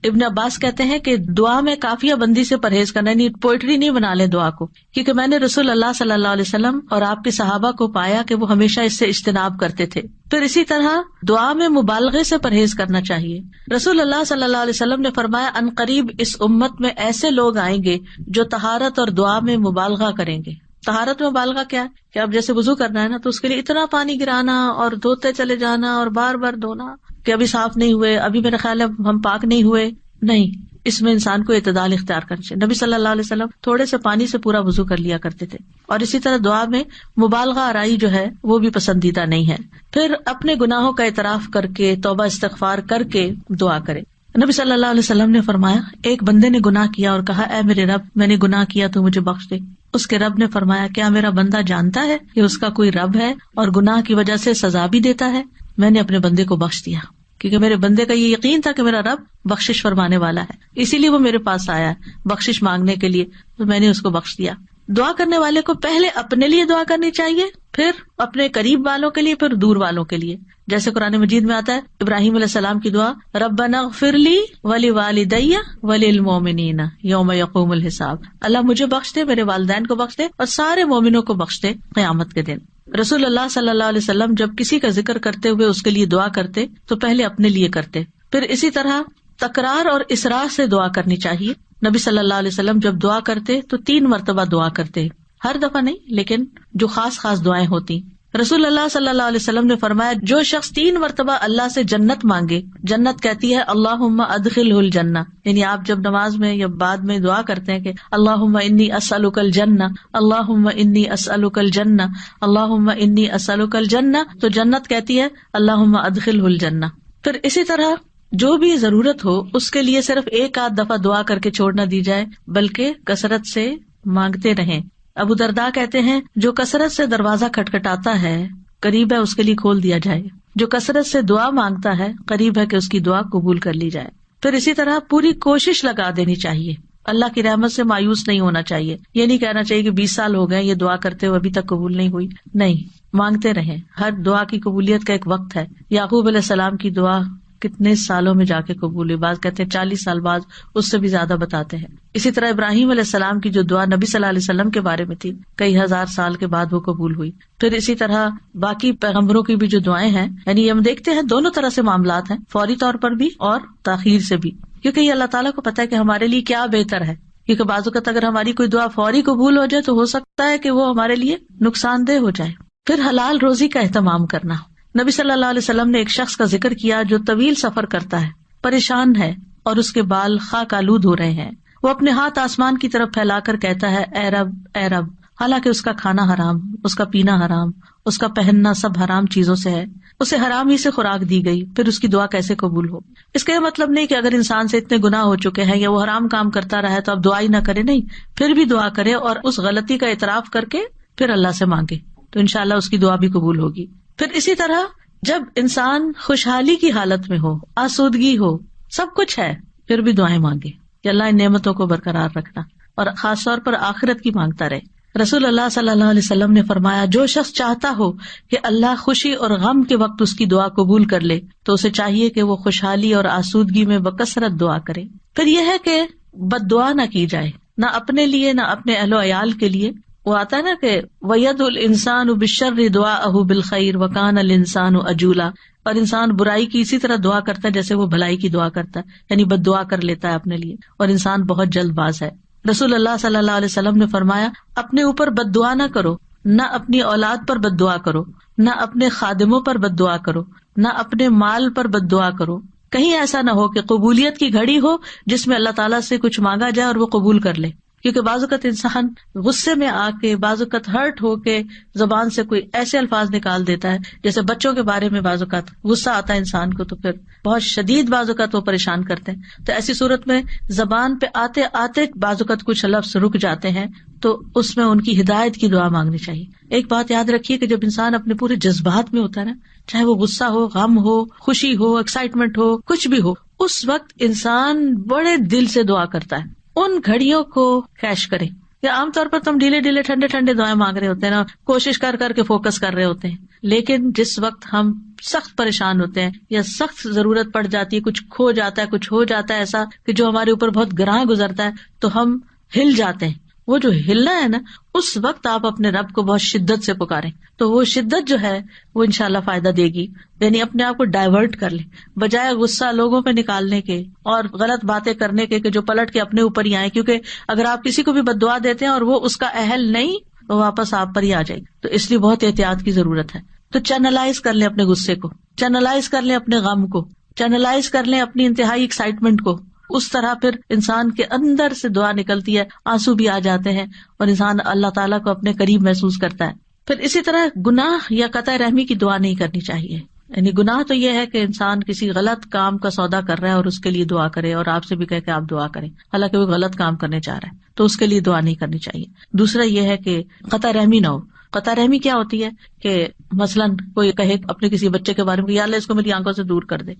ابن عباس کہتے ہیں کہ دعا میں قافیہ بندی سے پرہیز کرنا، یعنی پوئٹری نہیں بنا لیں دعا کو، کیونکہ میں نے رسول اللہ صلی اللہ علیہ وسلم اور آپ کے صحابہ کو پایا کہ وہ ہمیشہ اس سے اجتناب کرتے تھے. پھر اسی طرح دعا میں مبالغے سے پرہیز کرنا چاہیے. رسول اللہ صلی اللہ علیہ وسلم نے فرمایا ان قریب اس امت میں ایسے لوگ آئیں گے جو طہارت اور دعا میں مبالغہ کریں گے. طہارت میں مبالغہ کیا ہے کہ اب جیسے وضو کرنا ہے نا، تو اس کے لیے اتنا پانی گرانا اور دھوتے چلے جانا اور بار بار دھونا کہ ابھی صاف نہیں ہوئے، ابھی میرا خیال ہے ہم پاک نہیں ہوئے. نہیں، اس میں انسان کو اعتدال اختیار کرنا چاہیے. نبی صلی اللہ علیہ وسلم تھوڑے سے پانی سے پورا وضو کر لیا کرتے تھے. اور اسی طرح دعا میں مبالغہ آرائی جو ہے وہ بھی پسندیدہ نہیں ہے. پھر اپنے گناہوں کا اعتراف کر کے توبہ استغفار کر کے دعا کرے. نبی صلی اللہ علیہ وسلم نے فرمایا ایک بندے نے گناہ کیا اور کہا اے میرے رب میں نے گناہ کیا تو مجھے بخش دے. اس کے رب نے فرمایا کیا میرا بندہ جانتا ہے کہ اس کا کوئی رب ہے اور گناہ کی وجہ سے سزا بھی دیتا ہے؟ میں نے اپنے بندے کو بخش دیا، کیونکہ میرے بندے کا یہ یقین تھا کہ میرا رب بخشش فرمانے والا ہے، اسی لیے وہ میرے پاس آیا ہے بخشش مانگنے کے لیے، تو میں نے اس کو بخش دیا. دعا کرنے والے کو پہلے اپنے لیے دعا کرنی چاہیے، پھر اپنے قریب والوں کے لیے، پھر دور والوں کے لیے. جیسے قرآن مجید میں آتا ہے ابراہیم علیہ السلام کی دعا ربنا اغفر لی ولوالدی وللمؤمنین یوم یقوم الحساب. اللہ مجھے بخش دے، میرے والدین کو بخش دے اور سارے مومنوں کو بخش دے قیامت کے دن. رسول اللہ صلی اللہ علیہ وسلم جب کسی کا ذکر کرتے ہوئے اس کے لیے دعا کرتے تو پہلے اپنے لیے کرتے. پھر اسی طرح تکرار اور اصرار سے دعا کرنی چاہیے. نبی صلی اللہ علیہ وسلم جب دعا کرتے تو 3 مرتبہ دعا کرتے، ہر دفعہ نہیں لیکن جو خاص خاص دعائیں ہوتی. رسول اللہ صلی اللہ علیہ وسلم نے فرمایا جو شخص 3 مرتبہ اللہ سے جنت مانگے، جنت کہتی ہے اللہم ادخلہ الجنہ. یعنی آپ جب نماز میں یا بعد میں دعا کرتے ہیں کہ اللہم انی اسألک الجنہ، اللہم انی اسألک الجنہ، اللہم انی اسألک الجنہ، تو جنت کہتی ہے اللہم ادخلہ الجنہ. پھر اسی طرح جو بھی ضرورت ہو اس کے لیے صرف 1-8 دفعہ دعا کر کے چھوڑ نہ دی جائے، بلکہ کثرت سے مانگتے رہیں. ابو درداء کہتے ہیں جو کثرت سے دروازہ کھٹکھٹاتا ہے قریب ہے اس کے لیے کھول دیا جائے، جو کثرت سے دعا مانگتا ہے قریب ہے کہ اس کی دعا قبول کر لی جائے. پھر اسی طرح پوری کوشش لگا دینی چاہیے، اللہ کی رحمت سے مایوس نہیں ہونا چاہیے. یہ نہیں کہنا چاہیے کہ 20 سال ہو گئے یہ دعا کرتے ہوئے ابھی تک قبول نہیں ہوئی. نہیں، مانگتے رہیں. ہر دعا کی قبولیت کا ایک وقت ہے. یعقوب علیہ السلام کی دعا کتنے سالوں میں جا کے قبول ہوئی، بعض کہتے ہیں 40 سال بعد، اس سے بھی زیادہ بتاتے ہیں. اسی طرح ابراہیم علیہ السلام کی جو دعا نبی صلی اللہ علیہ وسلم کے بارے میں تھی کئی ہزار سال کے بعد وہ قبول ہوئی. پھر اسی طرح باقی پیغمبروں کی بھی جو دعائیں ہیں، یعنی ہم دیکھتے ہیں دونوں طرح سے معاملات ہیں، فوری طور پر بھی اور تاخیر سے بھی، کیونکہ یہ اللہ تعالیٰ کو پتا ہے کہ ہمارے لیے کیا بہتر ہے. کیونکہ بعض اوقات اگر ہماری کوئی دعا فوری قبول ہو جائے تو ہو سکتا ہے کہ وہ ہمارے لیے نقصان دہ ہو جائے. پھر حلال روزی کا اہتمام کرنا. نبی صلی اللہ علیہ وسلم نے ایک شخص کا ذکر کیا جو طویل سفر کرتا ہے، پریشان ہے اور اس کے بال خاک آلود ہو رہے ہیں. وہ اپنے ہاتھ آسمان کی طرف پھیلا کر کہتا ہے اے رب اے رب، حالانکہ اس کا کھانا حرام، اس کا پینا حرام، اس کا پہننا سب حرام چیزوں سے ہے، اسے حرام ہی سے خوراک دی گئی، پھر اس کی دعا کیسے قبول ہو؟ اس کا یہ مطلب نہیں کہ اگر انسان سے اتنے گناہ ہو چکے ہیں یا وہ حرام کام کرتا رہا ہے تو اب دعا ہی نہ کرے. نہیں، پھر بھی دعا کرے اور اس غلطی کا اعتراف کر کے پھر اللہ سے مانگے تو انشاءاللہ اس کی دعا بھی قبول ہوگی. پھر اسی طرح جب انسان خوشحالی کی حالت میں ہو، آسودگی ہو، سب کچھ ہے، پھر بھی دعائیں مانگے کہ اللہ ان نعمتوں کو برقرار رکھنا، اور خاص طور پر آخرت کی مانگتا رہے. رسول اللہ صلی اللہ علیہ وسلم نے فرمایا جو شخص چاہتا ہو کہ اللہ خوشی اور غم کے وقت اس کی دعا قبول کر لے تو اسے چاہیے کہ وہ خوشحالی اور آسودگی میں بکثرت دعا کرے. پھر یہ ہے کہ بد دعا نہ کی جائے، نہ اپنے لیے نہ اپنے اہل و عیال کے لیے. وہ آتا ہے نا کہ وَيَدْعُ الْإِنسَانُ بِالشَّرِّ دُعَاءَهُ بِالْخَيْرِ وَكَانَ الْإِنسَانُ عَجُولًا. اور انسان برائی کی اسی طرح دعا کرتا ہے جیسے وہ بھلائی کی دعا کرتا ہے، یعنی بد دعا کر لیتا ہے اپنے لیے، اور انسان بہت جلد باز ہے. رسول اللہ صلی اللہ علیہ وسلم نے فرمایا اپنے اوپر بد دعا نہ کرو، نہ اپنی اولاد پر بد دعا کرو، نہ اپنے خادموں پر بد دعا کرو، نہ اپنے مال پر بد دعا کرو. کہیں ایسا نہ ہو کہ قبولیت کی گھڑی ہو جس میں اللہ تعالیٰ سے کچھ مانگا جائے اور وہ قبول کر لے. کیونکہ بعض اوقات انسان غصے میں آ کے، بعض اوقات ہرٹ ہو کے زبان سے کوئی ایسے الفاظ نکال دیتا ہے، جیسے بچوں کے بارے میں بعض اوقات غصہ آتا ہے انسان کو تو پھر بہت شدید بعض اوقات وہ پریشان کرتے ہیں. تو ایسی صورت میں زبان پہ آتے آتے بعض اوقات کچھ لفظ رک جاتے ہیں تو اس میں ان کی ہدایت کی دعا مانگنی چاہیے. ایک بات یاد رکھیے کہ جب انسان اپنے پورے جذبات میں ہوتا ہے نا، چاہے وہ غصہ ہو، غم ہو، خوشی ہو، ایکسائٹمنٹ ہو، کچھ بھی ہو، اس وقت انسان بڑے دل سے دعا کرتا ہے. ان گھڑیوں کو کیش کریں. یا عام طور پر تم ڈھیلے ٹھنڈے دعائیں مانگ رہے ہوتے ہیں نا، کوشش کر کے فوکس کر رہے ہوتے ہیں، لیکن جس وقت ہم سخت پریشان ہوتے ہیں یا سخت ضرورت پڑ جاتی ہے، کچھ کھو جاتا ہے، کچھ ہو جاتا ہے ایسا کہ جو ہمارے اوپر بہت گراں گزرتا ہے، تو ہم ہل جاتے ہیں. وہ جو ہلنا ہے نا، اس وقت آپ اپنے رب کو بہت شدت سے پکاریں، تو وہ شدت جو ہے وہ انشاءاللہ فائدہ دے گی. یعنی اپنے آپ کو ڈائیورٹ کر لیں، بجائے غصہ لوگوں پہ نکالنے کے اور غلط باتیں کرنے کے کہ جو پلٹ کے اپنے اوپر ہی آئے. کیونکہ اگر آپ کسی کو بھی بد دعا دیتے ہیں اور وہ اس کا اہل نہیں، تو واپس آپ پر ہی آ جائے گی. تو اس لیے بہت احتیاط کی ضرورت ہے. تو چینلائز کر لیں اپنے غصے کو، چینلائز کر لیں اپنے غم کو، چینلائز کر لیں اپنی انتہائی ایکسائٹمنٹ کو. اس طرح پھر انسان کے اندر سے دعا نکلتی ہے، آنسو بھی آ جاتے ہیں اور انسان اللہ تعالیٰ کو اپنے قریب محسوس کرتا ہے. پھر اسی طرح گناہ یا قطع رحمی کی دعا نہیں کرنی چاہیے. یعنی گناہ تو یہ ہے کہ انسان کسی غلط کام کا سودا کر رہا ہے اور اس کے لیے دعا کرے اور آپ سے بھی کہے کہ آپ دعا کریں، حالانکہ وہ غلط کام کرنے چاہ رہا ہے، تو اس کے لیے دعا نہیں کرنی چاہیے. دوسرا یہ ہے کہ قطع رحمی نہ ہو. قطع رحمی کیا ہوتی ہے کہ مثلاً کوئی کہے اپنے کسی بچے کے بارے میں، یا اللہ اس کو میری آنکھوں سے دور کر دے.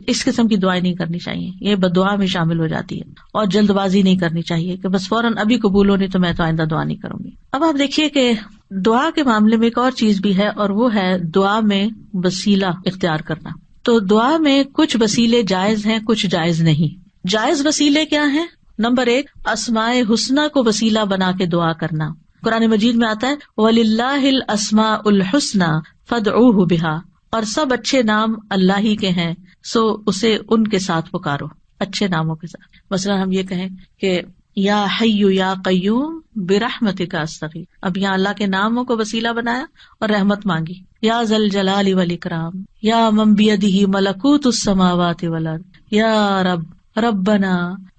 اس قسم کی دعائیں نہیں کرنی چاہیے، یہ بددعا میں شامل ہو جاتی ہے. اور جلد بازی نہیں کرنی چاہیے کہ بس فوراً ابھی قبول ہونی تو میں تو آئندہ دعا نہیں کروں گی. اب آپ دیکھیے کہ دعا کے معاملے میں ایک اور چیز بھی ہے، اور وہ ہے دعا میں وسیلہ اختیار کرنا. تو دعا میں کچھ وسیلے جائز ہیں، کچھ جائز نہیں. جائز وسیلے کیا ہیں؟ نمبر 1، اسماء حسنی کو وسیلہ بنا کے دعا کرنا. قرآن مجید میں آتا ہے وَلِلَّهِ الْأَسْمَاءُ الْحُسْنَى فَادْعُوهُ بِهَا، اور سب اچھے نام اللہ ہی کے ہیں، سو اسے ان کے ساتھ پکارو، اچھے ناموں کے ساتھ. مثلا ہم یہ کہیں کہ یا حی یا قیوم برحمتک استغیث، اب یہاں اللہ کے ناموں کو وسیلہ بنایا اور رحمت مانگی. یا ذا الجلال والاکرام، یا من بیدہ ملکوت السماوات والارض، یا رب ربنا،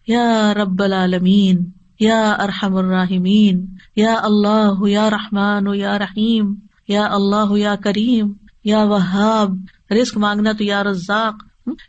یا رب العالمین، یا ارحم الراحمین، یا اللہ یا رحمان یا رحیم، یا اللہ یا کریم، یا وہاب. رزق مانگنا تو یا رزاق.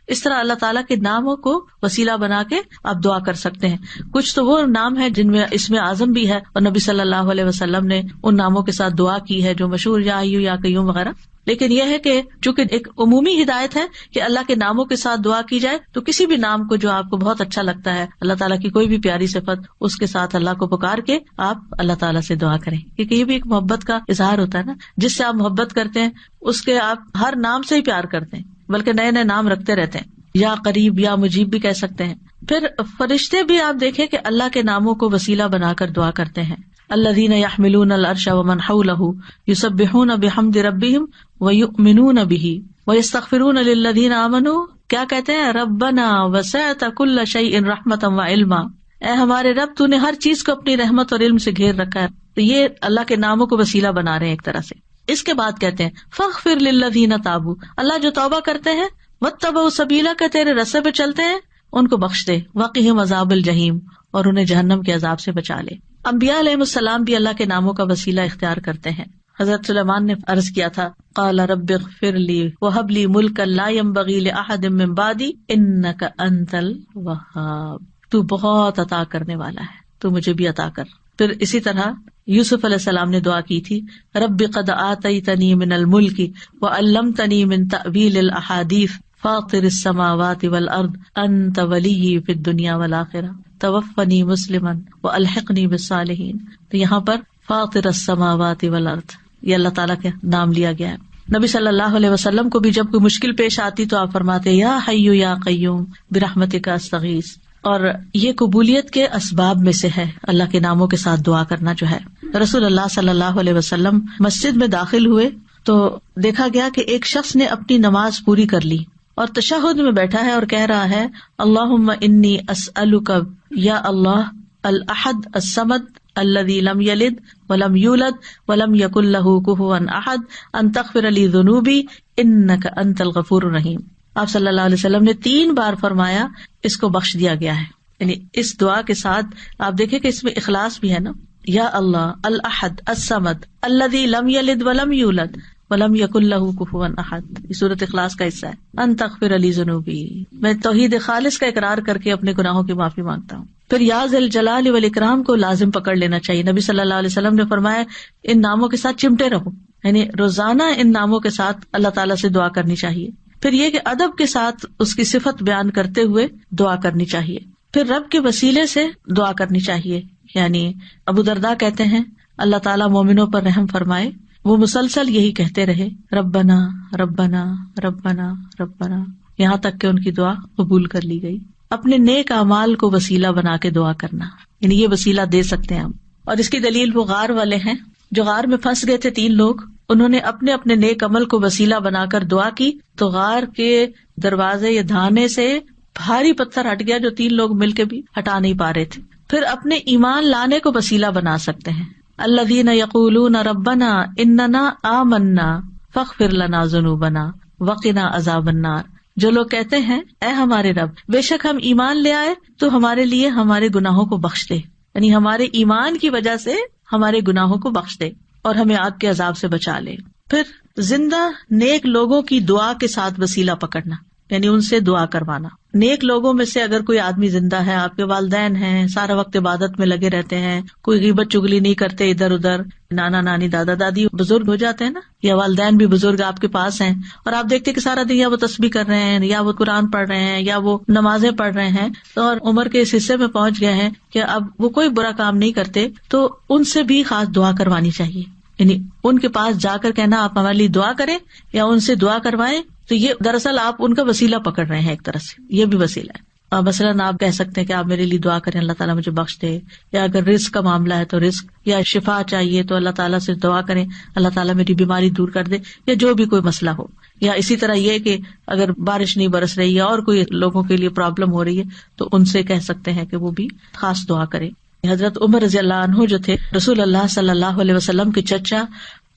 اس طرح اللہ تعالیٰ کے ناموں کو وسیلہ بنا کے آپ دعا کر سکتے ہیں. کچھ تو وہ نام ہے جن میں اسم اعظم بھی ہے، اور نبی صلی اللہ علیہ وسلم نے ان ناموں کے ساتھ دعا کی ہے جو مشہور یا حیّ یا قیوم وغیرہ. لیکن یہ ہے کہ چونکہ ایک عمومی ہدایت ہے کہ اللہ کے ناموں کے ساتھ دعا کی جائے، تو کسی بھی نام کو جو آپ کو بہت اچھا لگتا ہے، اللہ تعالیٰ کی کوئی بھی پیاری صفت، اس کے ساتھ اللہ کو پکار کے آپ اللہ تعالیٰ سے دعا کریں. کیونکہ یہ بھی ایک محبت کا اظہار ہوتا ہے نا، جس سے آپ محبت کرتے ہیں اس کے آپ ہر نام سے ہی پیار کرتے ہیں، بلکہ نئے نئے نام رکھتے رہتے ہیں. یا قریب یا مجیب بھی کہہ سکتے ہیں. پھر فرشتے بھی آپ دیکھیں کہ اللہ کے ناموں کو وسیلہ بنا کر دعا کرتے ہیں. الذین یحملون العرش ومن حولہ یسبحون بحمد ربہم ویؤمنون بہ ویستغفرون للذین آمنوا. کیا کہتے ہیں؟ ربنا وسعت کل شیء رحمۃ وعلما، اے ہمارے رب تو نے ہر چیز کو اپنی رحمت اور علم سے گھیر رکھا ہے. تو یہ اللہ کے ناموں کو وسیلہ بنا رہے ہیں ایک طرح سے. اس کے بعد کہتے ہیں فاغفر للذین تابوا، اللہ جو توبہ کرتے ہیں، واتبعوا سبیلک، تیرے رستے پہ چلتے ہیں، ان کو بخش دے، وقہم عذاب الجحیم، اور انہیں جہنم کے عذاب سے بچا لے. انبیاء علیہ السلام بھی اللہ کے ناموں کا وسیلہ اختیار کرتے ہیں. حضرت سلیمان نے عرض کیا تھا قال رب اغفر لی وہب لی ملکا لا ينبغی لأحد من بعدی انک انت الوہاب. تو بہت عطا کرنے والا ہے، تو مجھے بھی عطا کر. پھر اسی طرح یوسف علیہ السلام نے دعا کی تھی رب قد آتیتنی من الملک وعلمتنی من تأویل الاحادیث فاطر السماوات والارض انت ولی فی الدنیا والآخرہ توفنی مسلما والحقنی بالصالحین. تو یہاں پر فاطر السماوات والارض یہ اللہ تعالیٰ کے نام لیا گیا ہے. نبی صلی اللہ علیہ وسلم کو بھی جب کوئی مشکل پیش آتی تو آپ فرماتے یا حی یا قیوم برحمتک استغیث. اور یہ قبولیت کے اسباب میں سے ہے اللہ کے ناموں کے ساتھ دعا کرنا جو ہے. رسول اللہ صلی اللہ علیہ وسلم مسجد میں داخل ہوئے تو دیکھا گیا کہ ایک شخص نے اپنی نماز پوری کر لی اور تشہد میں بیٹھا ہے اور کہہ رہا ہے اللہم انی اسألک یا اللہ الاحد الصمد الذی لم یلد ولم یولد ولم یکن لہ کفوا احد ان تغفر لی ذنوبی انک انت الغفور الرحیم. آپ صلی اللہ علیہ وسلم نے 3 بار فرمایا اس کو بخش دیا گیا ہے. یعنی اس دعا کے ساتھ آپ دیکھیں کہ اس میں اخلاص بھی ہے نا. یا اللہ الاحد الصمد الذی لم یلد ولم یولد ولم یکن لہ کفوا احد، یہ سورۃ اخلاص کا حصہ ہے. ان تغفر لی ذنوبی، میں توحید خالص کا اقرار کر کے اپنے گناہوں کی معافی مانگتا ہوں. پھر یا ذی الجلال والاکرام کو لازم پکڑ لینا چاہیے. نبی صلی اللہ علیہ وسلم نے فرمایا ان ناموں کے ساتھ چمٹے رہو، یعنی روزانہ ان ناموں کے ساتھ اللہ تعالیٰ سے دعا کرنی چاہیے. پھر یہ کہ ادب کے ساتھ اس کی صفت بیان کرتے ہوئے دعا کرنی چاہیے. پھر رب کے وسیلے سے دعا کرنی چاہیے. یعنی ابو درداء کہتے ہیں اللہ تعالیٰ مومنوں پر رحم فرمائے وہ مسلسل یہی کہتے رہے ربنا ربنا ربنا ربنا، یہاں تک کہ ان کی دعا قبول کر لی گئی. اپنے نیک اعمال کو وسیلہ بنا کے دعا کرنا، یعنی یہ وسیلہ دے سکتے ہیں ہم. اور اس کی دلیل وہ غار والے ہیں جو غار میں پھنس گئے تھے 3 لوگ، انہوں نے اپنے اپنے نیک عمل کو وسیلہ بنا کر دعا کی تو غار کے دروازے یا دھانے سے بھاری پتھر ہٹ گیا جو 3 لوگ مل کے بھی ہٹا نہیں پا رہے تھے. پھر اپنے ایمان لانے کو وسیلہ بنا سکتے ہیں. الذین یقولون ربنا اننا آمنا فاغفر لنا ذنوبنا وقنا عذاب النار، جو لوگ کہتے ہیں اے ہمارے رب بے شک ہم ایمان لے آئے تو ہمارے لیے ہمارے گناہوں کو بخش دے، یعنی ہمارے ایمان کی وجہ سے ہمارے گناہوں کو بخش دے اور ہمیں آگ کے عذاب سے بچا لے. پھر زندہ نیک لوگوں کی دعا کے ساتھ وسیلہ پکڑنا، یعنی ان سے دعا کروانا. نیک لوگوں میں سے اگر کوئی آدمی زندہ ہے، آپ کے والدین ہیں، سارا وقت عبادت میں لگے رہتے ہیں، کوئی غیبت چگلی نہیں کرتے ادھر ادھر، نانا نانی دادا دادی بزرگ ہو جاتے ہیں نا، یا والدین بھی بزرگ آپ کے پاس ہیں اور آپ دیکھتے کہ سارا دن یا وہ تسبیح کر رہے ہیں یا وہ قرآن پڑھ رہے ہیں یا وہ نمازیں پڑھ رہے ہیں اور عمر کے اس حصے میں پہنچ گئے ہیں کہ اب وہ کوئی برا کام نہیں کرتے، تو ان سے بھی خاص دعا کروانی چاہیے. یعنی ان کے پاس جا کر کہنا آپ ہمارے لیے دعا کریں یا ان سے دعا کروائیں، تو یہ دراصل آپ ان کا وسیلہ پکڑ رہے ہیں ایک طرح سے، یہ بھی وسیلہ ہے. مثلاً آپ کہہ سکتے ہیں کہ آپ میرے لیے دعا کریں اللہ تعالیٰ مجھے بخش دے، یا اگر رزق کا معاملہ ہے تو رزق، یا شفا چاہیے تو اللہ تعالیٰ سے دعا کریں اللہ تعالیٰ میری بیماری دور کر دے، یا جو بھی کوئی مسئلہ ہو. یا اسی طرح یہ کہ اگر بارش نہیں برس رہی ہے اور کوئی لوگوں کے لیے پرابلم ہو رہی ہے تو ان سے کہہ سکتے ہیں کہ وہ بھی خاص دعا کریں. حضرت عمر رضی اللہ عنہ جو تھے، رسول اللہ صلی اللہ علیہ وسلم کے چچا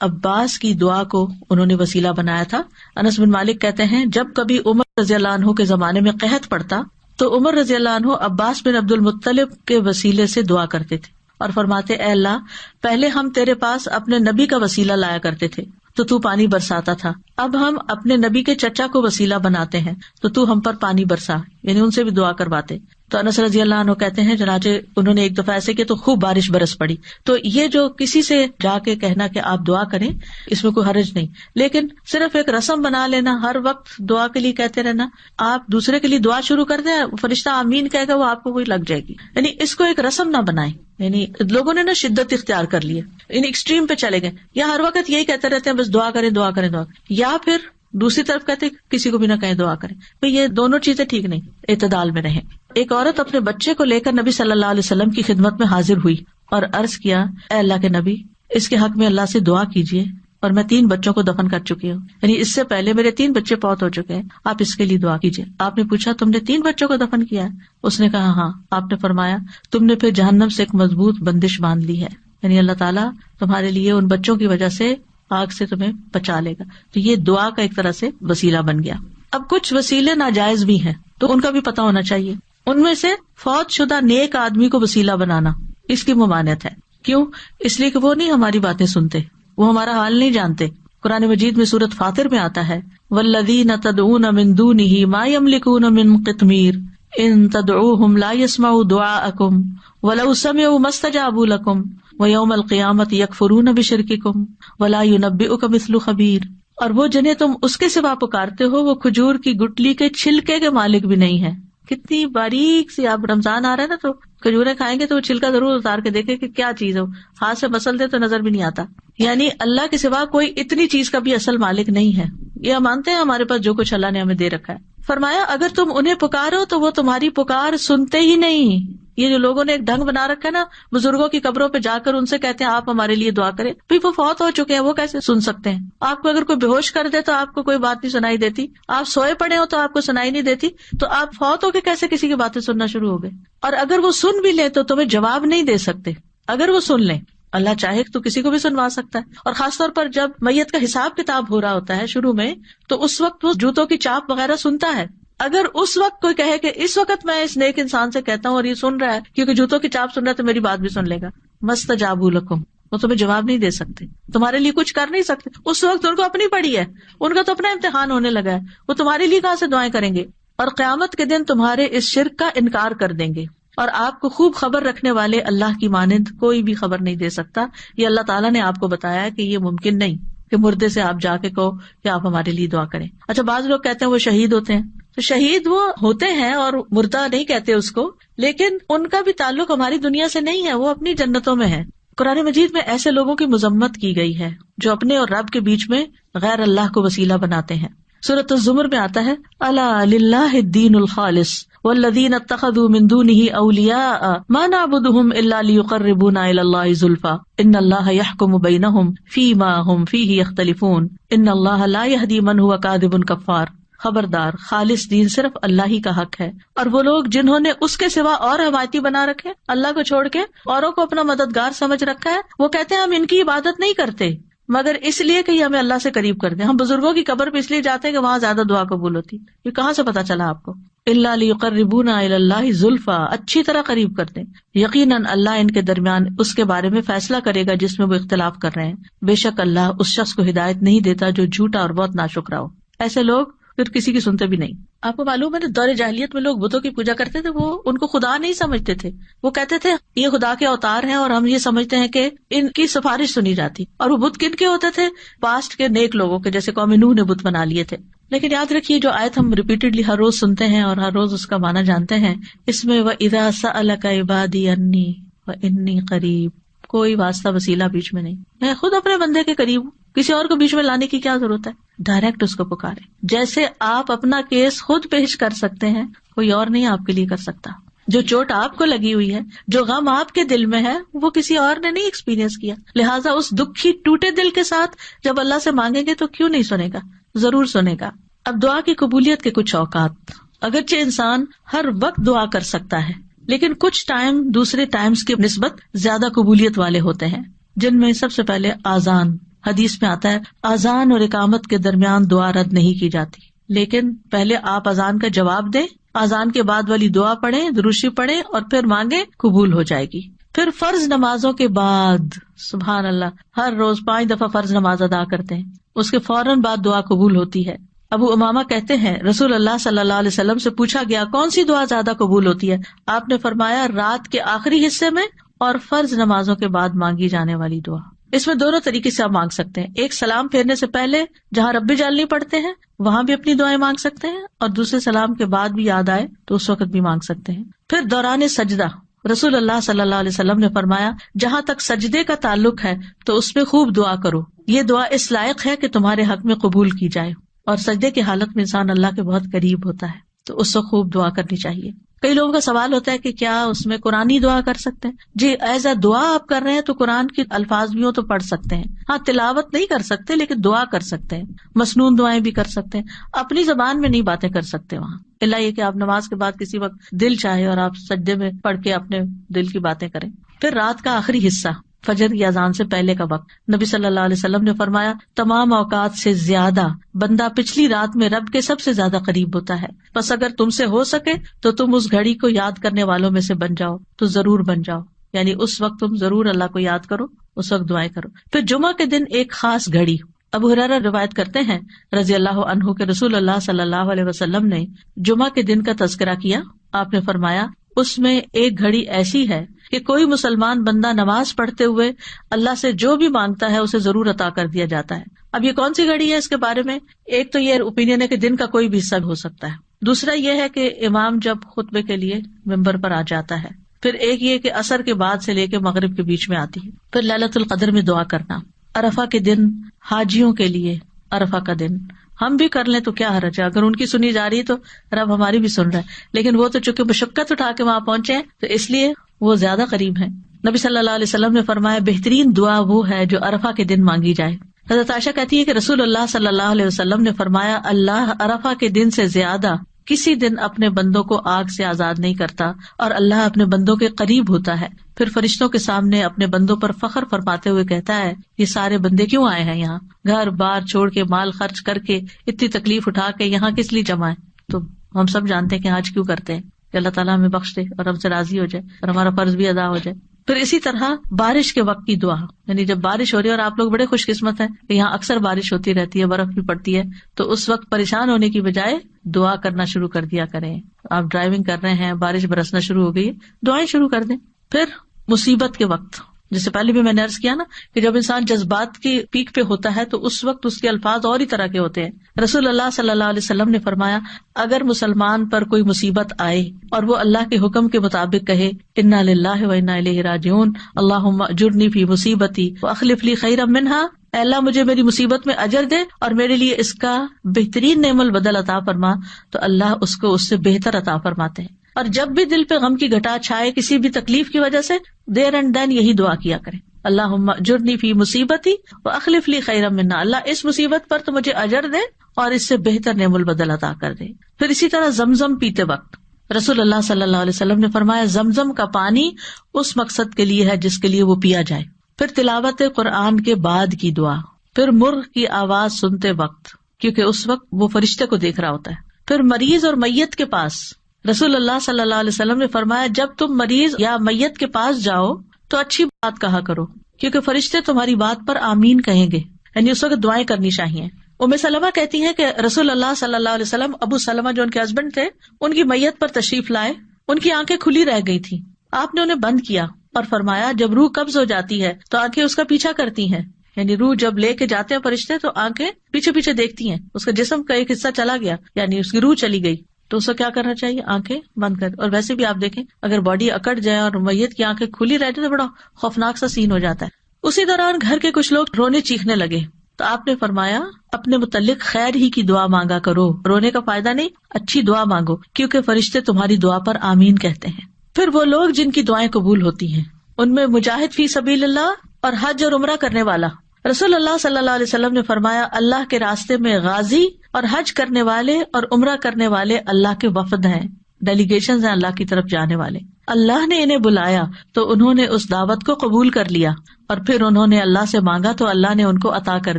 عباس کی دعا کو انہوں نے وسیلہ بنایا تھا. انس بن مالک کہتے ہیں جب کبھی عمر رضی اللہ عنہ کے زمانے میں قحط پڑتا تو عمر رضی اللہ عنہ عباس بن عبد المطلب کے وسیلے سے دعا کرتے تھے اور فرماتے اے اللہ پہلے ہم تیرے پاس اپنے نبی کا وسیلہ لایا کرتے تھے تو پانی برساتا تھا، اب ہم اپنے نبی کے چچا کو وسیلہ بناتے ہیں تو ہم پر پانی برسا، یعنی ان سے بھی دعا کرواتے. تو انس رضی اللہ عنہ کہتے ہیں چنانچہ انہوں نے ایک دفعہ ایسے کیا تو خوب بارش برس پڑی. تو یہ جو کسی سے جا کے کہنا کہ آپ دعا کریں اس میں کوئی حرج نہیں، لیکن صرف ایک رسم بنا لینا ہر وقت دعا کے لیے کہتے رہنا، آپ دوسرے کے لیے دعا شروع کر دیں فرشتہ آمین کہے گا وہ آپ کو کوئی لگ جائے گی. یعنی اس کو ایک رسم نہ بنائیں. یعنی لوگوں نے نا شدت اختیار کر لی ہے، یعنی ایکسٹریم پہ چلے گئے، یا ہر وقت یہی کہتے رہتے ہیں بس دعا کریں دعا کریں دعا کریں، یا پھر دوسری طرف کہتے کسی کو بھی نہ کہیں دعا کریں. یہ دونوں چیزیں ٹھیک نہیں، اعتدال میں رہیں. ایک عورت اپنے بچے کو لے کر نبی صلی اللہ علیہ وسلم کی خدمت میں حاضر ہوئی اور عرض کیا اے اللہ کے نبی اس کے حق میں اللہ سے دعا کیجیے اور میں 3 بچوں کو دفن کر چکی ہوں، یعنی اس سے پہلے میرے 3 بچے فوت ہو چکے ہیں، آپ اس کے لیے دعا کیجیے. آپ نے پوچھا تم نے 3 بچوں کو دفن کیا ہے؟ اس نے کہا ہاں. آپ نے فرمایا تم نے پھر جہنم سے ایک مضبوط بندش باندھ لی ہے، یعنی اللہ تعالیٰ تمہارے لیے ان بچوں کی وجہ سے آگ سے تمہیں بچا لے گا. تو یہ دعا کا ایک طرح سے وسیلہ بن گیا. اب کچھ وسیلے ناجائز بھی ہیں تو ان کا بھی پتہ ہونا چاہیے. ان میں سے فوت شدہ نیک آدمی کو وسیلہ بنانا اس کی ممانعت ہے. کیوں؟ اس لیے کہ وہ نہیں ہماری باتیں سنتے، وہ ہمارا حال نہیں جانتے. قرآن مجید میں سورۃ فاطر میں آتا ہے والذین تدعون من دونہ ما یملکون من قطمیر ان تدعوہم لا یسمعوا دعاءکم ولو سمعوا ما استجابوا لکم ویوم القیامۃ یکفرون بشرککم ولا ینبئک مثل خبیر. اور وہ جنہیں تم اس کے سوا پکارتے ہو وہ کھجور کی گٹلی کے چھلکے کے مالک بھی نہیں ہے. کتنی باریک سی، آپ رمضان آ رہا ہے نا تو کھجوریں کھائیں گے تو وہ چھلکا ضرور اتار کے دیکھیں کہ کیا چیز ہو، ہاتھ سے مسل دے تو نظر بھی نہیں آتا. یعنی اللہ کے سوا کوئی اتنی چیز کا بھی اصل مالک نہیں ہے. یہ ہم مانتے ہیں ہمارے پاس جو کچھ اللہ نے ہمیں دے رکھا ہے. فرمایا اگر تم انہیں پکارو تو وہ تمہاری پکار سنتے ہی نہیں. یہ جو لوگوں نے ایک ڈھنگ بنا رکھا ہے نا بزرگوں کی قبروں پہ جا کر ان سے کہتے ہیں آپ ہمارے لیے دعا کریں، پھر وہ فوت ہو چکے ہیں وہ کیسے سن سکتے ہیں؟ آپ کو اگر کوئی بے ہوش کر دے تو آپ کو کوئی بات نہیں سنائی دیتی، آپ سوئے پڑے ہو تو آپ کو سنائی نہیں دیتی، تو آپ فوت ہو کے کیسے کسی کی باتیں سننا شروع ہو گئے؟ اور اگر وہ سن بھی لیں تو تمہیں جواب نہیں دے سکتے. اگر وہ سن لیں، اللہ چاہے تو کسی کو بھی سنوا سکتا ہے. اور خاص طور پر جب میت کا حساب کتاب ہو رہا ہوتا ہے شروع میں تو اس وقت وہ جوتوں کی چاپ وغیرہ سنتا ہے. اگر اس وقت کوئی کہے کہ اس وقت میں اس نیک انسان سے کہتا ہوں اور یہ سن رہا ہے کیونکہ جوتوں کی چاپ سن رہا ہے تو میری بات بھی سن لے گا، مستجابوا لکم، وہ تمہیں جواب نہیں دے سکتے، تمہارے لیے کچھ کر نہیں سکتے. اس وقت ان کو اپنی پڑی ہے، ان کا تو اپنا امتحان ہونے لگا ہے، وہ تمہارے لیے کہاں سے دعائیں کریں گے؟ اور قیامت کے دن تمہارے اس شرک کا انکار کر دیں گے. اور آپ کو خوب خبر رکھنے والے اللہ کی مانند کوئی بھی خبر نہیں دے سکتا. یہ اللہ تعالیٰ نے آپ کو بتایا ہے کہ یہ ممکن نہیں کہ مردے سے آپ جا کے کہو کہ آپ ہمارے لیے دعا کریں. اچھا بعض لوگ کہتے ہیں وہ شہید ہوتے ہیں، تو شہید وہ ہوتے ہیں اور مردہ نہیں کہتے اس کو، لیکن ان کا بھی تعلق ہماری دنیا سے نہیں ہے، وہ اپنی جنتوں میں ہے. قرآن مجید میں ایسے لوگوں کی مذمت کی گئی ہے جو اپنے اور رب کے بیچ میں غیر اللہ کو وسیلہ بناتے ہیں. سورۃ الزمر میں آتا ہے الا للہ الدین الخالص والذین اتخذوا من دونہ اولیاء ما نعبدهم الا لیقربونا الی اللہ زلفی ان اللہ یحکم بینہم فیما ہم فیہ یختلفون ان اللہ لا یہدی من هو کاذب کفار. خبردار، خالص دین صرف اللہ ہی کا حق ہے، اور وہ لوگ جنہوں نے اس کے سوا اور حمایتی بنا رکھے، اللہ کو چھوڑ کے اوروں کو اپنا مددگار سمجھ رکھا ہے، وہ کہتے ہیں ہم ان کی عبادت نہیں کرتے مگر اس لیے کہ یہ ہمیں اللہ سے قریب کر دیں. ہم بزرگوں کی قبر پہ اس لیے جاتے ہیں کہ وہاں زیادہ دعا قبول ہوتی. یہ کہاں سے پتا چلا آپ کو؟ الا لیقربونا الی اللہ زلفی، اچھی طرح قریب کر دیں. یقیناً اللہ ان کے درمیان اس کے بارے میں فیصلہ کرے گا جس میں وہ اختلاف کر رہے ہیں. بے شک اللہ اس شخص کو ہدایت نہیں دیتا جو جھوٹا اور بہت ناشکرا ہو. ایسے لوگ پھر کسی کی سنتے بھی نہیں. آپ کو معلوم ہے دور جاہلیت میں لوگ بتوں کی پوجا کرتے تھے، وہ ان کو خدا نہیں سمجھتے تھے. وہ کہتے تھے یہ خدا کے اوتار ہیں اور ہم یہ سمجھتے ہیں کہ ان کی سفارش سنی جاتی. اور وہ بت کن کے ہوتے تھے؟ پاسٹ کے نیک لوگوں کے، جیسے قوم نوح نے بت بنا لیے تھے. لیکن یاد رکھیے جو آیت ہم ریپیٹڈلی ہر روز سنتے ہیں اور ہر روز اس کا معنی جانتے ہیں، اس میں وَإِذَا سَأَلَكَ عِبَادِي عَنِّي وَإِنِّي قَرِيبٌ، کوئی واسطہ وسیلہ بیچ میں نہیں. میں خود اپنے بندے کے قریب ہوں، کسی اور کو بیچ میں لانے کی کیا ضرورت ہے؟ ڈائریکٹ اس کو پکارے. جیسے آپ اپنا کیس خود پیش کر سکتے ہیں، کوئی اور نہیں آپ کے لیے کر سکتا. جو چوٹ آپ کو لگی ہوئی ہے، جو غم آپ کے دل میں ہے، وہ کسی اور نے نہیں ایکسپیرینس کیا. لہٰذا اس دکھی ٹوٹے دل کے ساتھ جب اللہ سے مانگیں گے تو کیوں نہیں سنے گا؟ ضرور سنے گا. اب دعا کی قبولیت کے کچھ اوقات. اگرچہ انسان ہر وقت دعا کر سکتا ہے، لیکن کچھ ٹائم دوسرے ٹائمز کی نسبت زیادہ قبولیت والے ہوتے ہیں، جن میں سب سے پہلے آذان. حدیث میں آتا ہے آذان اور اقامت کے درمیان دعا رد نہیں کی جاتی، لیکن پہلے آپ اذان کا جواب دیں، اذان کے بعد والی دعا پڑھیں، درودشی پڑھیں اور پھر مانگیں، قبول ہو جائے گی. پھر فرض نمازوں کے بعد، سبحان اللہ، ہر روز 5 دفعہ فرض نماز ادا کرتے ہیں، اس کے فوراً بعد دعا قبول ہوتی ہے. ابو امامہ کہتے ہیں رسول اللہ صلی اللہ علیہ وسلم سے پوچھا گیا کون سی دعا زیادہ قبول ہوتی ہے؟ آپ نے فرمایا رات کے آخری حصے میں اور فرض نمازوں کے بعد مانگی جانے والی دعا. اس میں دونوں طریقے سے آپ مانگ سکتے ہیں. ایک سلام پھیرنے سے پہلے جہاں رب جل نہیں پڑھتے ہیں وہاں بھی اپنی دعائیں مانگ سکتے ہیں، اور دوسرے سلام کے بعد بھی یاد آئے تو اس وقت بھی مانگ سکتے ہیں. پھر دوران سجدہ رسول اللہ صلی اللہ علیہ وسلم نے فرمایا جہاں تک سجدے کا تعلق ہے تو اس میں خوب دعا کرو، یہ دعا اس لائق ہے کہ تمہارے حق میں قبول کی جائے. اور سجدے کی حالت میں انسان اللہ کے بہت قریب ہوتا ہے تو اس سے خوب دعا کرنی چاہیے. کئی لوگوں کا سوال ہوتا ہے کہ کیا اس میں قرآنی دعا کر سکتے ہیں؟ جی، ایز اے دعا آپ کر رہے ہیں تو قرآن کے الفاظ بھی ہو تو پڑھ سکتے ہیں. ہاں، تلاوت نہیں کر سکتے لیکن دعا کر سکتے ہیں، مسنون دعائیں بھی کر سکتے ہیں. اپنی زبان میں نہیں باتیں کر سکتے وہاں، اللہ یہ کہ آپ نماز کے بعد کسی وقت دل چاہے اور آپ سجدے میں پڑھ کے اپنے دل کی باتیں کریں. پھر رات کا آخری حصہ، فجر کی اذان سے پہلے کا وقت، نبی صلی اللہ علیہ وسلم نے فرمایا تمام اوقات سے زیادہ بندہ پچھلی رات میں رب کے سب سے زیادہ قریب ہوتا ہے. بس اگر تم سے ہو سکے تو تم اس گھڑی کو یاد کرنے والوں میں سے بن جاؤ تو ضرور بن جاؤ، یعنی اس وقت تم ضرور اللہ کو یاد کرو، اس وقت دعائیں کرو. پھر جمعہ کے دن ایک خاص گھڑی. ابو ہریرہ روایت کرتے ہیں رضی اللہ عنہ کہ رسول اللہ صلی اللہ علیہ وسلم نے جمعہ کے دن کا تذکرہ کیا. آپ نے فرمایا اس میں ایک گھڑی ایسی ہے کہ کوئی مسلمان بندہ نماز پڑھتے ہوئے اللہ سے جو بھی مانگتا ہے اسے ضرور عطا کر دیا جاتا ہے. اب یہ کون سی گھڑی ہے؟ اس کے بارے میں ایک تو یہ اوپینین ہے کہ دن کا کوئی بھی حصہ ہو سکتا ہے. دوسرا یہ ہے کہ امام جب خطبے کے لیے ممبر پر آ جاتا ہے. پھر ایک یہ کہ عصر کے بعد سے لے کے مغرب کے بیچ میں آتی ہے. پھر لیلۃ القدر میں دعا کرنا. عرفہ کے دن حاجیوں کے لیے، عرفہ کا دن ہم بھی کر لیں تو کیا حرج ہے؟ اگر ان کی سنی جا رہی تو رب ہماری بھی سن رہا ہے، لیکن وہ تو چونکہ مشقت اٹھا کے وہاں پہنچے ہیں تو اس لیے وہ زیادہ قریب ہیں. نبی صلی اللہ علیہ وسلم نے فرمایا بہترین دعا وہ ہے جو عرفہ کے دن مانگی جائے. حضرت عائشہ کہتی ہے کہ رسول اللہ صلی اللہ علیہ وسلم نے فرمایا اللہ عرفہ کے دن سے زیادہ کسی دن اپنے بندوں کو آگ سے آزاد نہیں کرتا اور اللہ اپنے بندوں کے قریب ہوتا ہے. پھر فرشتوں کے سامنے اپنے بندوں پر فخر فرماتے ہوئے کہتا ہے یہ سارے بندے کیوں آئے ہیں یہاں، گھر بار چھوڑ کے، مال خرچ کر کے، اتنی تکلیف اٹھا کے یہاں کس لیے جمع ہے؟ تو ہم سب جانتے ہیں کہ آج کیوں کرتے ہیں کہ اللہ تعالیٰ ہمیں بخش دے اور ہم سے راضی ہو جائے اور ہمارا فرض بھی ادا ہو جائے. پھر اسی طرح بارش کے وقت کی دعا، یعنی جب بارش ہو رہی ہے اور آپ لوگ بڑے خوش قسمت ہیں کہ یہاں اکثر بارش ہوتی رہتی ہے، برف بھی پڑتی ہے، تو اس وقت پریشان ہونے کی بجائے دعا کرنا شروع کر دیا کریں. آپ ڈرائیونگ کر رہے ہیں، بارش برسنا شروع ہو گئی، دعائیں شروع کر دیں. پھر مصیبت کے وقت جس سے پہلے بھی میں نے عرض کیا نا کہ جب انسان جذبات کی پیک پہ ہوتا ہے تو اس وقت اس کے الفاظ اور ہی طرح کے ہوتے ہیں۔ رسول اللہ صلی اللہ علیہ وسلم نے فرمایا اگر مسلمان پر کوئی مصیبت آئے اور وہ اللہ کے حکم کے مطابق کہے انا للہ و انا الیہ راجعون اللہم اجرنی فی مصیبتی واخلف لی خیرا منہا، اے اللہ مجھے میری مصیبت میں اجر دے اور میرے لیے اس کا بہترین نعم البدل عطا فرما، تو اللہ اس کو اس سے بہتر عطا فرماتے ہیں۔ اور جب بھی دل پہ غم کی گھٹا چھائے کسی بھی تکلیف کی وجہ سے، دیر اینڈ دین یہی دعا کیا کریں، اللہم اجرنی فی مصیبتی واخلف لی خیرا منہا، اللہ اس مصیبت پر تو مجھے اجر دے اور اس سے بہتر نعم البدل عطا کر دے۔ پھر اسی طرح زمزم پیتے وقت رسول اللہ صلی اللہ علیہ وسلم نے فرمایا زمزم کا پانی اس مقصد کے لیے ہے جس کے لیے وہ پیا جائے۔ پھر تلاوت قرآن کے بعد کی دعا، پھر مرغ کی آواز سنتے وقت کیونکہ اس وقت وہ فرشتے کو دیکھ رہا ہوتا ہے، پھر مریض اور میت کے پاس رسول اللہ صلی اللہ علیہ وسلم نے فرمایا جب تم مریض یا میت کے پاس جاؤ تو اچھی بات کہا کرو کیونکہ فرشتے تمہاری بات پر آمین کہیں گے، یعنی اس وقت دعائیں کرنی چاہیے۔ ام سلمہ کہتی ہیں کہ رسول اللہ صلی اللہ علیہ وسلم ابو سلمہ جو ان کے ہسبینڈ تھے ان کی میت پر تشریف لائے، ان کی آنکھیں کھلی رہ گئی تھی، آپ نے انہیں بند کیا اور فرمایا جب روح قبض ہو جاتی ہے تو آنکھیں اس کا پیچھا کرتی ہیں، یعنی روح جب لے کے جاتے ہیں فرشتے تو آنکھیں پیچھے پیچھے دیکھتی ہیں، اس کا جسم کا ایک حصہ چلا گیا یعنی اس کی روح چلی گئی تو اسے کیا کرنا چاہیے، آنکھیں بند کر۔ اور ویسے بھی آپ دیکھیں اگر باڈی اکڑ جائے اور میت کی آنکھیں کھلی رہ جائے تو بڑا خوفناک سا سین ہو جاتا ہے۔ اسی دوران گھر کے کچھ لوگ رونے چیخنے لگے تو آپ نے فرمایا اپنے متعلق خیر ہی کی دعا مانگا کرو، رونے کا فائدہ نہیں، اچھی دعا مانگو کیونکہ فرشتے تمہاری دعا پر آمین کہتے ہیں۔ پھر وہ لوگ جن کی دعائیں قبول ہوتی ہیں ان میں مجاہد فی سبیل اللہ اور حج اور عمرہ کرنے والا۔ رسول اللہ صلی اللہ علیہ وسلم نے فرمایا اللہ کے راستے میں غازی اور حج کرنے والے اور عمرہ کرنے والے اللہ کے وفد ہیں، ڈیلیگیشنز ہیں اللہ کی طرف جانے والے۔ اللہ نے انہیں بلایا تو انہوں نے اس دعوت کو قبول کر لیا اور پھر انہوں نے اللہ سے مانگا تو اللہ نے ان کو عطا کر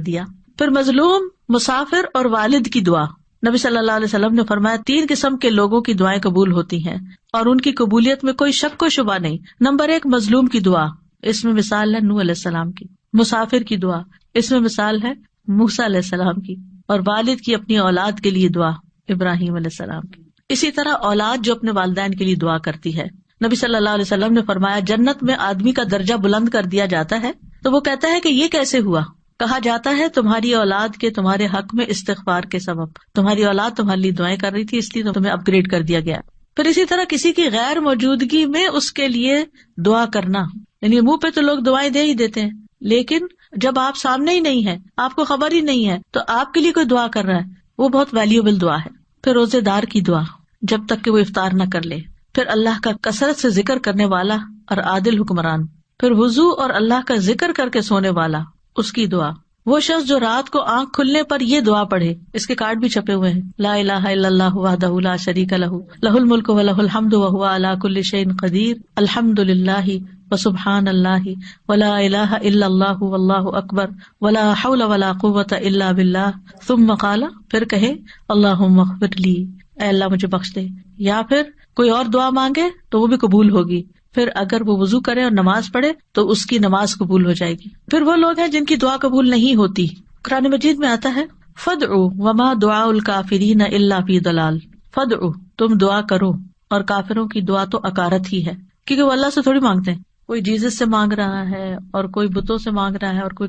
دیا۔ پھر مظلوم، مسافر اور والد کی دعا، نبی صلی اللہ علیہ وسلم نے فرمایا 3 قسم کے لوگوں کی دعائیں قبول ہوتی ہیں اور ان کی قبولیت میں کوئی شک و شبہ نہیں۔ نمبر 1 مظلوم کی دعا، اس میں مثال ہے نوح علیہ السلام کی۔ مسافر کی دعا، اس میں مثال ہے موسیٰ علیہ السلام کی۔ اور والد کی اپنی اولاد کے لیے دعا، ابراہیم علیہ السلام کی۔ اسی طرح اولاد جو اپنے والدین کے لیے دعا کرتی ہے، نبی صلی اللہ علیہ وسلم نے فرمایا جنت میں آدمی کا درجہ بلند کر دیا جاتا ہے تو وہ کہتا ہے کہ یہ کیسے ہوا؟ کہا جاتا ہے تمہاری اولاد کے تمہارے حق میں استغفار کے سبب، تمہاری اولاد تمہارے لیے دعائیں کر رہی تھی اس لیے تمہیں اپ گریڈ کر دیا گیا۔ پھر اسی طرح کسی کی غیر موجودگی میں اس کے لیے دعا کرنا، یعنی منہ پہ تو لوگ دعائیں دے ہی دیتے ہیں لیکن جب آپ سامنے ہی نہیں ہے، آپ کو خبر ہی نہیں ہے تو آپ کے لیے کوئی دعا کر رہا ہے، وہ بہت ویلیوبل دعا ہے۔ پھر روزے دار کی دعا جب تک کہ وہ افطار نہ کر لے۔ پھر اللہ کا کثرت سے ذکر کرنے والا اور عادل حکمران۔ پھر وضو اور اللہ کا ذکر کر کے سونے والا، اس کی دعا۔ وہ شخص جو رات کو آنکھ کھلنے پر یہ دعا پڑھے، اس کے کارڈ بھی چھپے ہوئے ہیں، لا الہ الا اللہ وحدہ لا شریک لہ لہ الملک و لہ الحمد وہو علی کل شیء قدیر الحمد للہ وسبحان اللہ ولا الہ الا اللہ واللہ اکبر ولا حول ولا قوۃ الا باللہ ثم قال، پھر کہے اللہم اغفر لی، اے اللہ مجھے بخش دے، یا پھر کوئی اور دعا مانگے تو وہ بھی قبول ہوگی۔ پھر اگر وہ وضو کرے اور نماز پڑھے تو اس کی نماز قبول ہو جائے گی۔ پھر وہ لوگ ہیں جن کی دعا قبول نہیں ہوتی، قرآن مجید میں آتا ہے فادعوا وما دعاء الکافرین الا فی ضلال، فادعوا تم دعا کرو اور کافروں کی دعا تو اکارت ہی ہے، کیونکہ وہ اللہ سے تھوڑی مانگتے ہیں، کوئی جیزس سے مانگ رہا ہے اور کوئی بتوں سے مانگ رہا ہے اور کوئی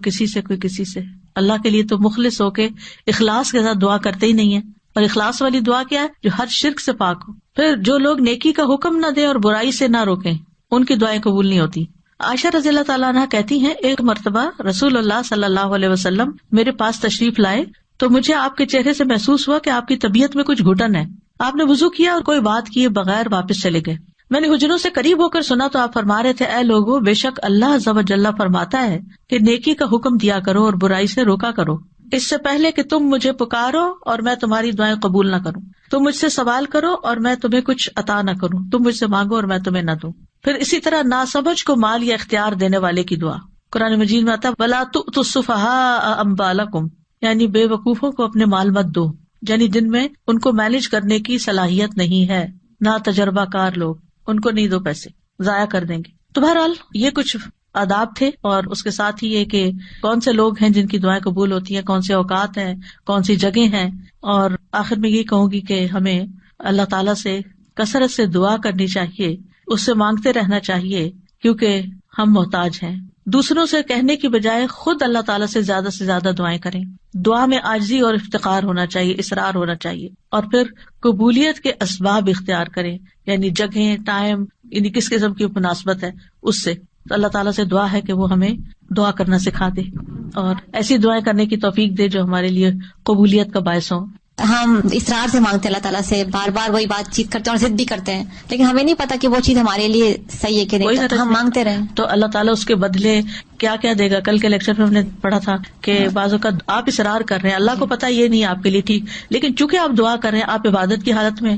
کسی سے۔ اللہ کے لیے تو مخلص ہو کے اخلاص کے ساتھ دعا کرتے ہی نہیں ہے، اور اخلاص والی دعا کیا ہے؟ جو ہر شرک سے پاک ہو۔ پھر جو لوگ نیکی کا حکم نہ دیں اور برائی سے نہ روکیں، ان کی دعائیں قبول نہیں ہوتی۔ عائشہ رضی اللہ تعالیٰ عنہ کہتی ہیں ایک مرتبہ رسول اللہ صلی اللہ علیہ وسلم میرے پاس تشریف لائے تو مجھے آپ کے چہرے سے محسوس ہوا کہ آپ کی طبیعت میں کچھ گھٹن ہے۔ آپ نے وضو کیا اور کوئی بات کیے بغیر واپس چلے گئے۔ میں نے حجروں سے قریب ہو کر سنا تو آپ فرما رہے تھے، اے لوگو، بے شک اللہ عز و جل فرماتا ہے کہ نیکی کا حکم دیا کرو اور برائی سے روکا کرو، اس سے پہلے کہ تم مجھے پکارو اور میں تمہاری دعائیں قبول نہ کروں، تم مجھ سے سوال کرو اور میں تمہیں کچھ عطا نہ کروں، تم مجھ سے مانگو اور میں تمہیں نہ دوں۔ پھر اسی طرح ناسمجھ کو مال یا اختیار دینے والے کی دعا، قرآن مجید میں آتا ہے وَلَا تُؤْتُوا السُّفَهَاءَ أَمْوَالَكُمْ، یعنی بے وقوفوں کو اپنے مال مت دو، یعنی جن میں ان کو مینج کرنے کی صلاحیت نہیں ہے، نہ تجربہ کار لوگ، ان کو نہیں دو، پیسے ضائع کر دیں گے۔ تو بہرحال یہ کچھ آداب تھے، اور اس کے ساتھ ہی یہ کہ کون سے لوگ ہیں جن کی دعائیں قبول ہوتی ہیں، کون سے اوقات ہیں، کون سی جگہ ہیں، اور آخر میں یہ کہوں گی کہ ہمیں اللہ تعالیٰ سے کثرت سے دعا کرنی چاہیے، اس سے مانگتے رہنا چاہیے کیونکہ ہم محتاج ہیں۔ دوسروں سے کہنے کی بجائے خود اللہ تعالیٰ سے زیادہ دعائیں کریں. دعا میں عاجزی اور افتقار ہونا چاہیے، اصرار ہونا چاہیے. اور پھر قبولیت کے اسباب اختیار کریں، یعنی جگہیں، ٹائم، یعنی کس قسم کی مناسبت ہے اس سے. تو اللہ تعالیٰ سے دعا ہے کہ وہ ہمیں دعا کرنا سکھا دے اور ایسی دعائیں کرنے کی توفیق دے جو ہمارے لیے قبولیت کا باعث ہوں. ہم اصرار سے مانگتے ہیں اللہ تعالیٰ سے، بار بار وہی بات چیت کرتے ہیں اور ضد بھی کرتے ہیں، لیکن ہمیں نہیں پتا کہ وہ چیز ہمارے لیے صحیح ہے کہ نہیں، تو ہم مانگتے رہیں تو اللہ تعالیٰ اس کے بدلے کیا کیا دے گا. کل کے لیکچر میں ہم نے پڑھا تھا کہ بعضوں کا آپ اصرار کر رہے ہیں، اللہ کو پتا یہ نہیں آپ کے لیے ٹھیک، لیکن چونکہ آپ دعا کر رہے ہیں، آپ عبادت کی حالت میں،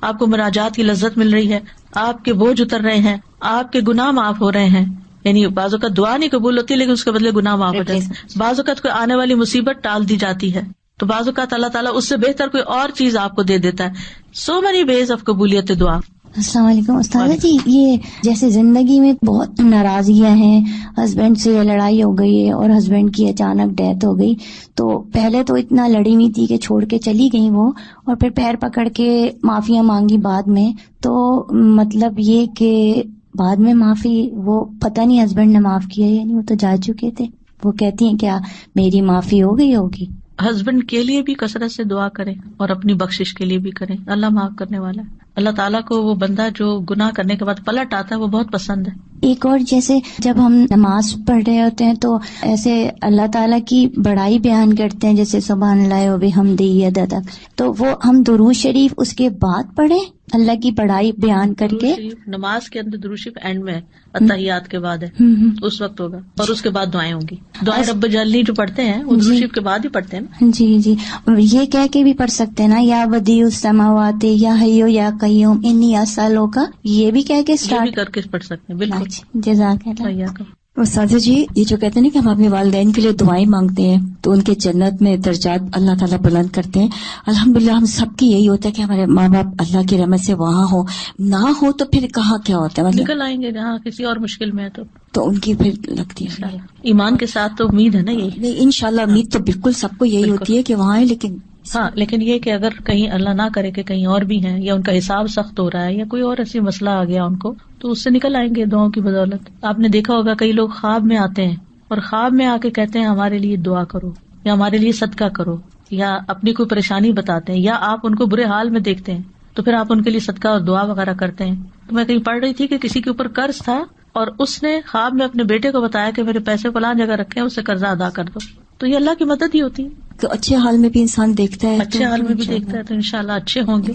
آپ کو مناجات کی لذت مل رہی ہے، آپ کے بوجھ اتر رہے ہیں، آپ کے گناہ معاف ہو رہے ہیں. یعنی بعض اوقات دعا نہیں قبول ہوتی لیکن اس کے بدلے گناہ معاف ہو جاتے ہیں. بعض اوقات کوئی آنے والی مصیبت ٹال دی جاتی ہے، تو بعض اوقات اللہ تعالیٰ اس سے بہتر کوئی اور چیز آپ کو دے دیتا ہے. سو مینی ویز آف قبولیت دعا. السلام علیکم استاذہ جی، یہ جیسے زندگی میں بہت ناراضگیاں ہیں، ہسبینڈ سے لڑائی ہو گئی ہے اور ہسبینڈ کی اچانک ڈیتھ ہو گئی، تو پہلے تو اتنا لڑی ہوئی تھی کہ چھوڑ کے چلی گئی وہ، اور پھر پیر پکڑ کے معافیاں مانگی بعد میں، تو مطلب یہ کہ بعد میں معافی وہ پتہ نہیں ہسبینڈ نے معاف کیا یعنی وہ تو جا چکے تھے، وہ کہتی ہیں کیا میری معافی ہو گئی ہوگی. ہسبینڈ کے لیے بھی کثرت سے دعا کریں اور اپنی بخشش کے لیے بھی کریں. اللہ معاف کرنے والا ہے. اللہ تعالیٰ کو وہ بندہ جو گناہ کرنے کے بعد پلٹ آتا ہے وہ بہت پسند ہے. ایک اور جیسے جب ہم نماز پڑھ رہے ہوتے ہیں تو ایسے اللہ تعالیٰ کی بڑائی بیان کرتے ہیں، جیسے سبحان اللہ و بحمدہ عدد تک، تو وہ ہم درود شریف اس کے بعد پڑھیں اللہ کی بڑائی بیان کر کے. نماز کے اندر درود شریف اینڈ میں اتحیات کے بعد ہے، اس وقت ہوگا، اور اس کے بعد دعائیں ہوں گی. دعائیں رب جلنی جو پڑھتے ہیں وہ درود شریف کے بعد ہی پڑھتے ہیں نا. جی جی، یہ کہہ کے بھی پڑھ سکتے ہیں نا، یا بدیع السماوات یا حیو یا قیوم انی اسألک، یہ بھی کہہ کے اسٹارٹ کر کے پڑھ سکتے ہیں. بالکل. جزاک اللہ. استاذہ جی، یہ جو کہتے ہیں نا کہ ہم اپنے والدین کے لیے دعائیں مانگتے ہیں تو ان کے جنت میں درجات اللہ تعالیٰ بلند کرتے ہیں. الحمدللہ ہم سب کی یہی ہوتا ہے کہ ہمارے ماں باپ اللہ کی رحمت سے وہاں ہو، نہ ہو تو پھر کہاں کیا ہوتا ہے، نکل آئیں گے جہاں کسی اور مشکل میں ہے تو ان کی پھر لگتی ہے. ایمان کے ساتھ تو امید ہے نا یہی. انشاءاللہ امید تو بالکل سب کو یہی ہوتی ہے کہ وہاں ہے، لیکن ہاں، لیکن یہ کہ اگر کہیں اللہ نہ کرے کہ کہیں اور بھی ہیں یا ان کا حساب سخت ہو رہا ہے یا کوئی اور ایسی مسئلہ آ گیا ان کو، تو اس سے نکل آئیں گے دعاؤں کی بدولت. آپ نے دیکھا ہوگا کئی لوگ خواب میں آتے ہیں اور خواب میں آ کے کہتے ہیں ہمارے لیے دعا کرو یا ہمارے لیے صدقہ کرو، یا اپنی کوئی پریشانی بتاتے ہیں، یا آپ ان کو برے حال میں دیکھتے ہیں تو پھر آپ ان کے لیے صدقہ اور دعا وغیرہ کرتے ہیں. تو میں کہیں پڑھ رہی تھی کہ کسی کے اوپر قرض تھا اور اس نے خواب میں اپنے بیٹے کو بتایا کہ میرے پیسے فلاں جگہ رکھے ہیں، اس سے قرضہ ادا کر دو. تو یہ اللہ کی مدد ہی ہوتی ہے. تو اچھے حال میں بھی انسان دیکھتا ہے، اچھے حال میں بھی دیکھتا ہے تو انشاءاللہ اچھے ہوں گے.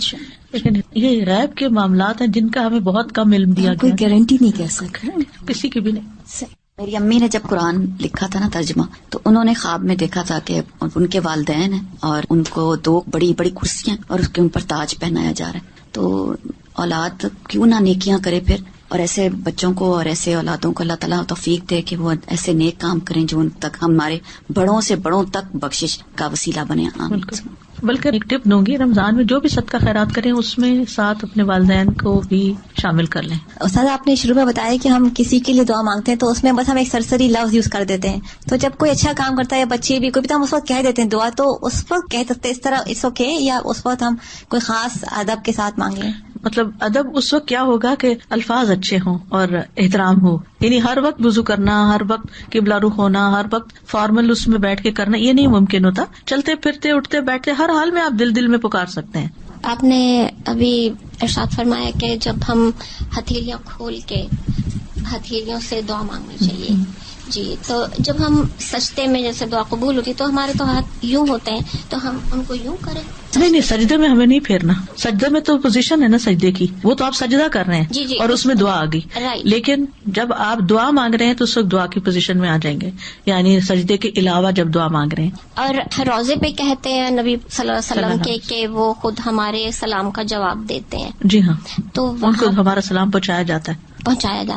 لیکن یہ غیب کے معاملات ہیں جن کا ہمیں بہت کم علم دیا گیا، کوئی گارنٹی نہیں کہہ سکتا کسی کی بھی نہیں. میری امی نے جب قرآن لکھا تھا نا ترجمہ، تو انہوں نے خواب میں دیکھا تھا کہ ان کے والدین ہیں اور ان کو 2 بڑی بڑی کرسیاں اور اس کے ان پر تاج پہنایا جا رہا ہے. تو اولاد کیوں نہ نیکیاں کرے پھر، اور ایسے بچوں کو اور ایسے اولادوں کو اللہ تعالیٰ توفیق دے کہ وہ ایسے نیک کام کریں جو ان تک ہمارے بڑوں سے بڑوں تک بخشش کا وسیلہ بنے. بلکہ ایک ٹپ دوں گی، رمضان میں جو بھی صدقہ خیرات کریں اس میں ساتھ اپنے والدین کو بھی شامل کر لیں. استاد آپ نے شروع میں بتایا کہ ہم کسی کے لیے دعا مانگتے ہیں تو اس میں بس ہم ایک سرسری لفظ یوز کر دیتے ہیں، تو جب کوئی اچھا کام کرتا ہے یا بچے بھی کوئی بھی تو ہم اس وقت کہہ دیتے ہیں دعا، تو اس وقت کہہ سکتے اس طرح اس وقت یا اس وقت ہم کوئی خاص ادب کے ساتھ مانگیں؟ مطلب ادب اس وقت کیا ہوگا کہ الفاظ اچھے ہوں اور احترام ہو. یعنی ہر وقت وضو کرنا، ہر وقت قبلہ رخ ہونا، ہر وقت فارمل اس میں بیٹھ کے کرنا یہ نہیں ممکن ہوتا. چلتے پھرتے اٹھتے بیٹھتے ہر حال میں آپ دل میں پکار سکتے ہیں. آپ نے ابھی ارشاد فرمایا کہ جب ہم ہتھیلیاں کھول کے ہتھیلیوں سے دعا مانگنی چاہیے. جی، تو جب ہم سجدے میں جیسے دعا قبول ہوتی تو ہمارے تو ہاتھ یوں ہوتے ہیں، تو ہم ان کو یوں کریں؟ نہیں، سجدے میں ہمیں نہیں پھیرنا. سجدے میں تو پوزیشن ہے نا سجدے کی، وہ تو آپ سجدہ کر رہے ہیں جی، اور اس میں دعا آ گئی. لیکن جب آپ دعا مانگ رہے ہیں تو اس وقت دعا کی پوزیشن میں آ جائیں گے، یعنی سجدے کے علاوہ جب دعا مانگ رہے ہیں. اور روزے پہ کہتے ہیں نبی صلی اللہ علیہ وسلم کہ وہ خود ہمارے سلام کا جواب دیتے ہیں. جی ہاں، تو ان کو ہمارا سلام پہنچایا جاتا ہے.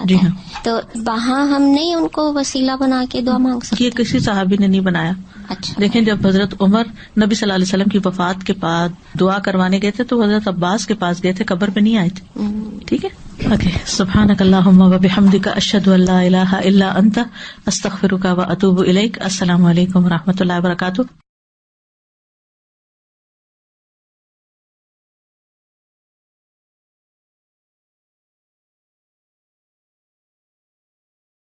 جی ہاں. تو وہاں ہم نہیں ان کو وسیلہ بنا کے دعا مانگ سکتے؟ یہ کسی صحابی نے نہیں بنایا. اچھا. دیکھیں جب حضرت عمر نبی صلی اللہ علیہ وسلم کی وفات کے بعد دعا کروانے گئے تھے تو حضرت عباس کے پاس گئے تھے، قبر پہ نہیں آئے تھے. ٹھیک ہے، اوکے. سبحانک اللہم و بحمدک، اشہد ان لا الہ الا انت، استغفرک و اتوب الیک. السلام علیکم و رحمۃ اللہ وبرکاتہ.